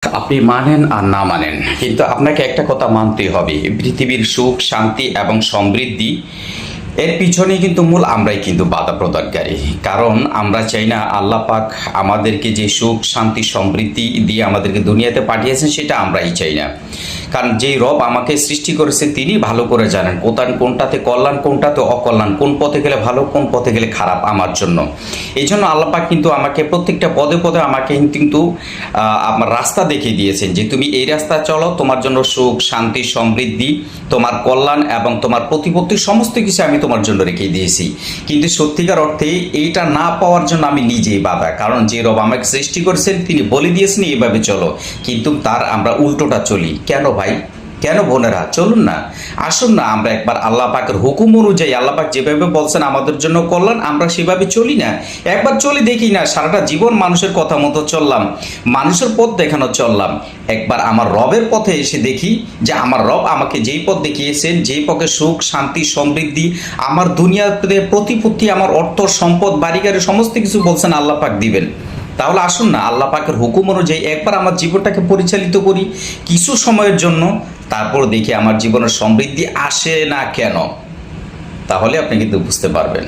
আপনি মানেন আর না মানেন, কিন্তু আপনাকে একটা কথা মানতেই হবে। পৃথিবীর সুখ, শান্তি এবং সমৃদ্ধি এর পিছনে কিন্তু মূল আমরাই কিন্তু বাধা প্রদানকারী। কারণ আমরা চাই না আল্লাহ পাক আমাদেরকে যে সুখ, শান্তি, সমৃদ্ধি দিয়ে আমাদেরকে দুনিয়াতে পাঠিয়েছেন সেটা আমরাই চাই না। কারণ যেই রব আমাকে সৃষ্টি করেছেন তিনি ভালো করে জানেন কোনটাতে কল্যাণ, কোনটাতে অকল্যাণ, কোন পথে গেলে ভালো, কোন পথে গেলে খারাপ আমার জন্য। এই জন্য আল্লাহ পাক কিন্তু আমাকে প্রত্যেকটা পদে পদে আমাকে কিন্তু আমার রাস্তা দেখিয়ে দিয়েছেন যে তুমি এই রাস্তা চলো, তোমার জন্য সুখ, শান্তি, সমৃদ্ধি, তোমার কল্যাণ এবং তোমার প্রতিপত্তি সমস্ত কিছু আমি তোমার জন্য রেখে দিয়েছি। কিন্তু সত্যিকার অর্থে এইটা না পাওয়ার জন্য আমি নিজেই বাধা। কারণ যে রব আমাকে সৃষ্টি করেছেন তিনি বলে দিয়েছেন এইভাবে চলো, কিন্তু তার আমরা উল্টোটা চলি। কেন ভাই, কেন বোনেরা? চলুন না, আসুন না আমরা একবার আল্লাহ পাকের হুকুম অনুযায়ী, আল্লাহ পাক যেভাবে বলছেন আমাদের জন্য কল্যাণ, আমরা সেভাবে চলি না। একবার চলে দেখি না, সারাটা জীবন মানুষের কথা মতো চললাম, মানুষের পথ দেখানো চললাম। একবার আমার রবের পথে এসে দেখি যে আমার রব আমাকে যেই পথ দেখিয়েছেন, যেই পথে সুখ, শান্তি, সমৃদ্ধি, আমার দুনিয়াতে প্রতিপত্তি, আমার অর্থ, সম্পদ, বাড়িগাড়ি সমস্ত কিছু বলছেন আল্লাহ পাক দিবেন। তাহলে আসুন না আল্লাহ পাকের হুকুম অনুযায়ী একবার আমার জীবনটাকে পরিচালিত করি কিছু সময়ের জন্য, তারপর দেখি আমার জীবনের সমৃদ্ধি আসে না কেন। তাহলে আপনি কিন্তু বুঝতে পারবেন।